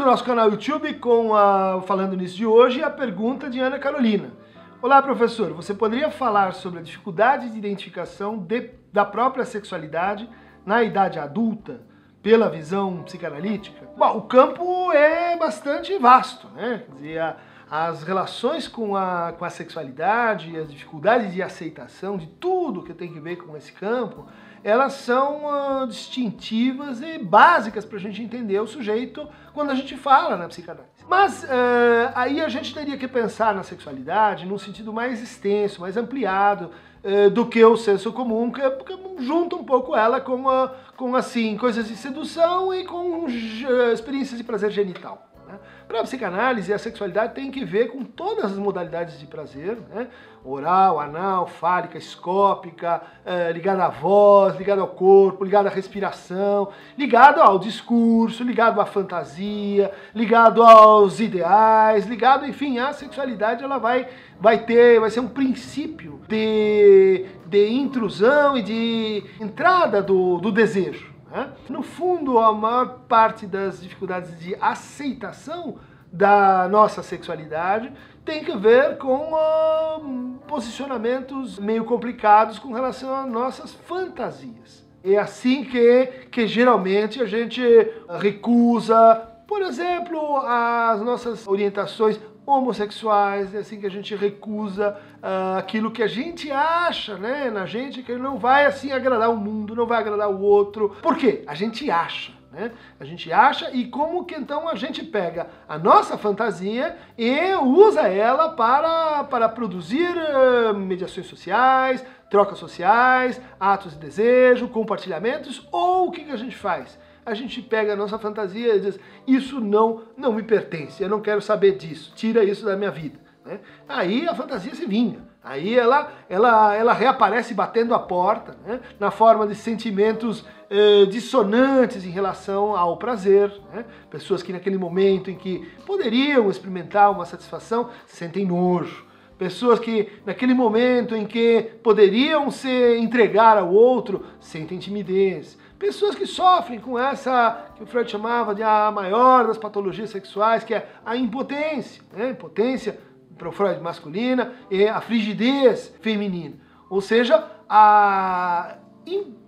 no nosso canal YouTube com Falando Nisso de hoje a pergunta de Ana Carolina. Olá, professor, você poderia falar sobre a dificuldade de identificação da própria sexualidade na idade adulta pela visão psicanalítica? Bom, o campo é bastante vasto, né? Quer dizer, as relações com a sexualidade, as dificuldades de aceitação de tudo que tem que ver com esse campo, elas são distintivas e básicas para a gente entender o sujeito quando a gente fala na psicanálise. Mas aí a gente teria que pensar na sexualidade num sentido mais extenso, mais ampliado do que o senso comum, que junta um pouco ela com assim, coisas de sedução e com experiências de prazer genital. Para a psicanálise, a sexualidade tem que ver com todas as modalidades de prazer, né? Oral, anal, fálica, escópica, ligada à voz, ligada ao corpo, ligada à respiração, ligado ao discurso, ligado à fantasia, ligado aos ideais, ligado, enfim, a sexualidade ela vai ser um princípio de intrusão e de entrada do desejo. No fundo, a maior parte das dificuldades de aceitação da nossa sexualidade tem que ver com posicionamentos meio complicados com relação às nossas fantasias. É assim que geralmente a gente recusa, por exemplo, as nossas orientações homossexuais, é assim que a gente recusa aquilo que a gente acha, né, na gente, que não vai assim agradar o mundo, não vai agradar o outro. Por quê? A gente acha, né? A gente acha e como que então a gente pega a nossa fantasia e usa ela para produzir mediações sociais, trocas sociais, atos de desejo, compartilhamentos, ou o que a gente faz? A gente pega a nossa fantasia e diz, isso não me pertence, eu não quero saber disso, tira isso da minha vida. Né? Aí a fantasia se vinga, aí ela reaparece batendo a porta, né? Na forma de sentimentos dissonantes em relação ao prazer. Né? Pessoas que naquele momento em que poderiam experimentar uma satisfação, sentem nojo. Pessoas que naquele momento em que poderiam se entregar ao outro, sentem timidez. Pessoas que sofrem com essa, que o Freud chamava de a maior das patologias sexuais, que é a impotência. Né? Impotência, para o Freud, masculina, e a frigidez feminina. Ou seja, a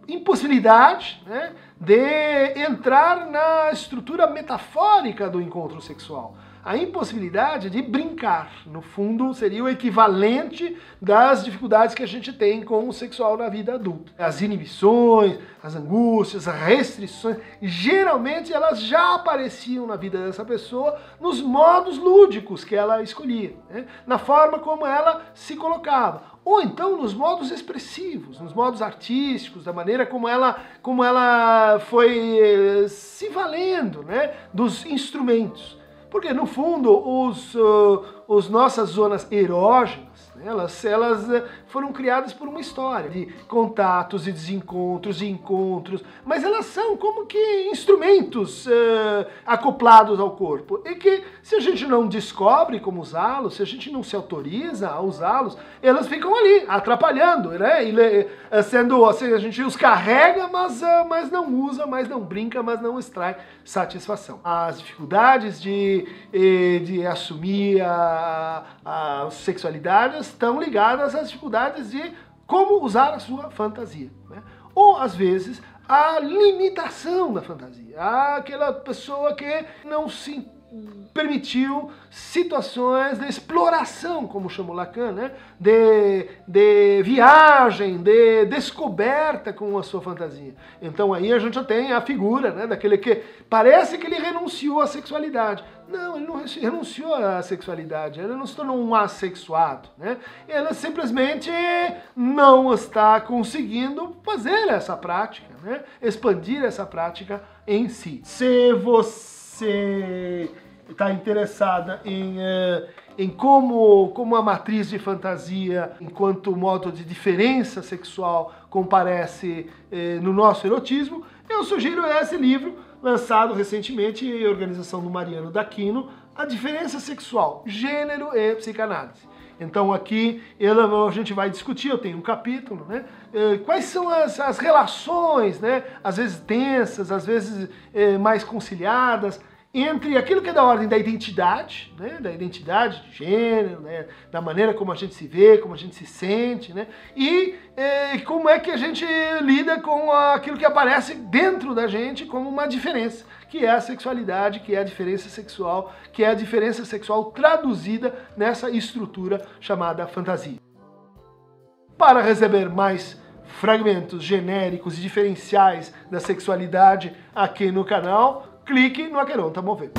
impossibilidade, né, de entrar na estrutura metafórica do encontro sexual. A impossibilidade de brincar, no fundo, seria o equivalente das dificuldades que a gente tem com o sexual na vida adulta. As inibições, as angústias, as restrições, geralmente elas já apareciam na vida dessa pessoa nos modos lúdicos que ela escolhia, né? Na forma como ela se colocava. Ou então nos modos expressivos, nos modos artísticos, da maneira como ela foi se valendo, né, dos instrumentos. Porque, no fundo, as nossas zonas erógenas, né, elas foram criadas por uma história de contatos e desencontros e encontros, mas elas são como que instrumentos acoplados ao corpo. E que, se a gente não descobre como usá-los, se a gente não se autoriza a usá-los, elas ficam ali, atrapalhando, né? Sendo assim, a gente os carrega, mas não usa, mas não brinca, mas não extrai satisfação. As dificuldades de assumir a sexualidade estão ligadas às dificuldades de como usar a sua fantasia. Né? Ou, às vezes, a limitação da fantasia. Aquela pessoa que não se permitiu situações de exploração, como chamou Lacan, né? de viagem, de descoberta com a sua fantasia. Então aí a gente já tem a figura, né, daquele que parece que ele renunciou à sexualidade. Não, ele não renunciou à sexualidade, ele não se tornou um assexuado. Né? Ele simplesmente não está conseguindo fazer essa prática, né? Expandir essa prática em si. Se você está interessada em como a matriz de fantasia, enquanto modo de diferença sexual, comparece no nosso erotismo, eu sugiro esse livro, lançado recentemente em organização do Mariano Daquino, A Diferença Sexual, Gênero e Psicanálise. Então aqui a gente vai discutir, eu tenho um capítulo, né? Quais são as relações, né? Às vezes tensas, às vezes mais conciliadas, entre aquilo que é da ordem da identidade, né, da identidade de gênero, né, da maneira como a gente se vê, como a gente se sente, né, e como é que a gente lida com aquilo que aparece dentro da gente como uma diferença, que é a sexualidade, que é a diferença sexual, que é a diferença sexual traduzida nessa estrutura chamada fantasia. Para receber mais fragmentos genéricos e diferenciais da sexualidade aqui no canal, clique no Aqueronta Movendo.